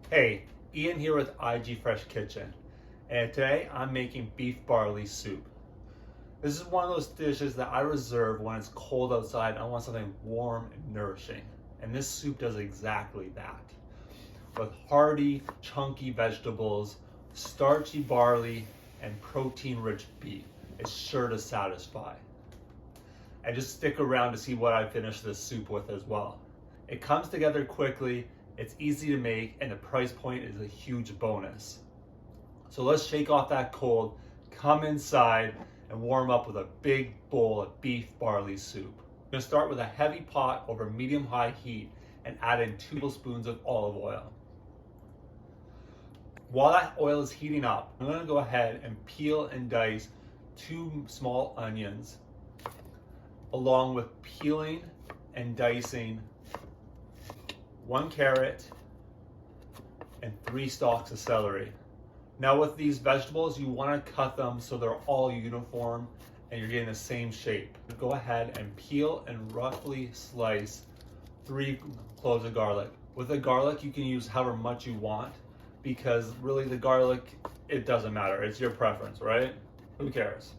Hey, Ian here with IG Fresh Kitchen, and today I'm making beef barley soup. This is one of those dishes that I reserve when it's cold outside and I want something warm and nourishing. And this soup does exactly that. With hearty, chunky vegetables, starchy barley, and protein-rich beef, it's sure to satisfy. And just stick around to see what I finish this soup with as well. It comes together quickly, it's easy to make, and the price point is a huge bonus. So let's shake off that cold, come inside, and warm up with a big bowl of beef barley soup. I'm gonna start with a heavy pot over medium-high heat and add in 2 tablespoons of olive oil. While that oil is heating up, I'm gonna go ahead and peel and dice 2 small onions, along with peeling and dicing 1 carrot and 3 stalks of celery. Now with these vegetables, you want to cut them so they're all uniform and you're getting the same shape. Go ahead and peel and roughly slice 3 cloves of garlic. With the garlic, you can use however much you want, because really the garlic, it doesn't matter. It's your preference, right? Who cares?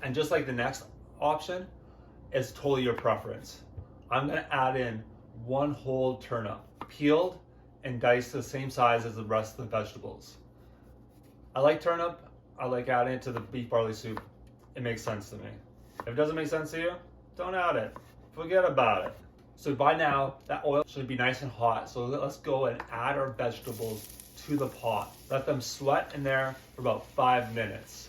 And just like the next option, it's totally your preference. I'm gonna add in 1 whole turnip, peeled and diced the same size as the rest of the vegetables. I like turnip. I like adding it to the beef barley soup. It makes sense to me. If it doesn't make sense to you, don't add it. Forget about it. So by now, that oil should be nice and hot. So let's go and add our vegetables to the pot. Let them sweat in there for about 5 minutes.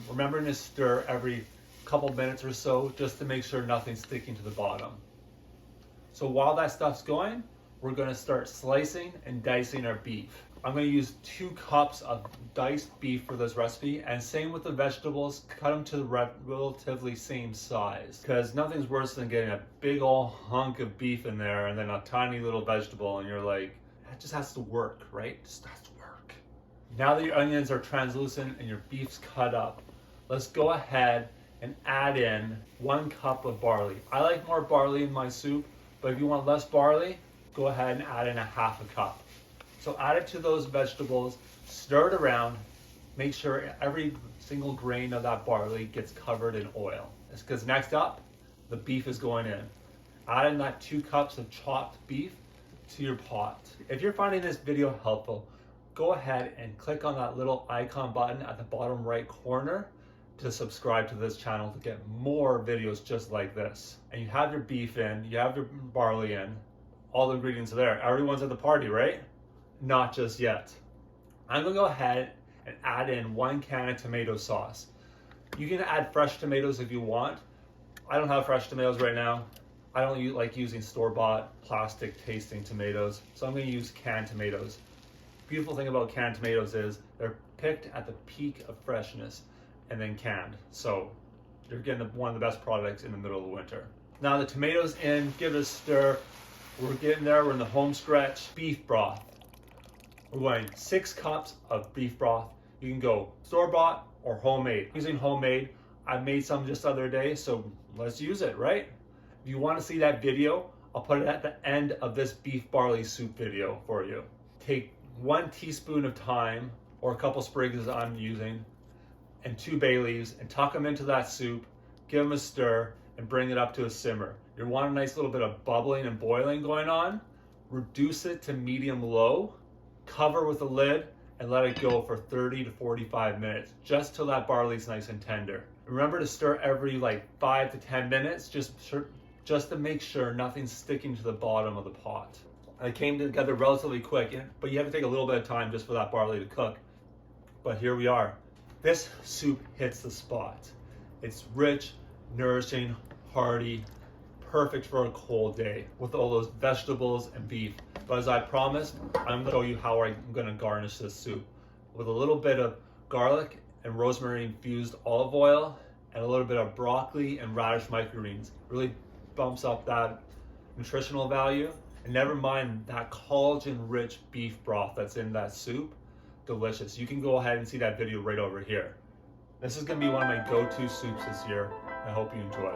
Remembering to stir every couple minutes or so, just to make sure nothing's sticking to the bottom. So while that stuff's going, we're gonna start slicing and dicing our beef. I'm gonna use 2 cups of diced beef for this recipe, and same with the vegetables, cut them to the relatively same size, because nothing's worse than getting a big old hunk of beef in there and then a tiny little vegetable, and you're like, that just has to work, right? It just has to work. Now that your onions are translucent and your beef's cut up, let's go ahead and add in 1 cup of barley. I like more barley in my soup, but if you want less barley, go ahead and add in 1/2 cup. So add it to those vegetables, stir it around, make sure every single grain of that barley gets covered in oil. It's because next up, the beef is going in. Add in that 2 cups of chopped beef to your pot. If you're finding this video helpful, go ahead and click on that little icon button at the bottom right corner to subscribe to this channel to get more videos just like this. And you have your beef in, you have your barley in, all the ingredients are there. Everyone's at the party, right? Not just yet. I'm gonna go ahead and add in 1 can of tomato sauce. You can add fresh tomatoes if you want. I don't have fresh tomatoes right now. I don't like using store-bought plastic tasting tomatoes, so I'm gonna use canned tomatoes. Beautiful thing about canned tomatoes is they're picked at the peak of freshness and then canned. So you're getting one of the best products in the middle of the winter. Now the tomatoes in, give it a stir. We're getting there, we're in the home stretch. Beef broth. We're going 6 cups of beef broth. You can go store-bought or homemade. Using homemade, I made some just the other day, so let's use it, right? If you want to see that video, I'll put it at the end of this beef barley soup video for you. Take 1 teaspoon of thyme, or a couple sprigs as I'm using, and 2 bay leaves, and tuck them into that soup, give them a stir, and bring it up to a simmer. You want a nice little bit of bubbling and boiling going on. Reduce it to medium-low, cover with a lid, and let it go for 30 to 45 minutes, just till that barley's nice and tender. Remember to stir every 5 to 10 minutes, just to make sure nothing's sticking to the bottom of the pot. It came together relatively quick, but you have to take a little bit of time just for that barley to cook. But here we are. This soup hits the spot. It's rich, nourishing, hearty, perfect for a cold day with all those vegetables and beef. But as I promised, I'm gonna show you how I'm gonna garnish this soup with a little bit of garlic and rosemary infused olive oil and a little bit of broccoli and radish microgreens. Really bumps up that nutritional value. And never mind that collagen-rich beef broth that's in that soup. Delicious. You can go ahead and see that video right over here. This is gonna be one of my go-to soups this year. I hope you enjoy.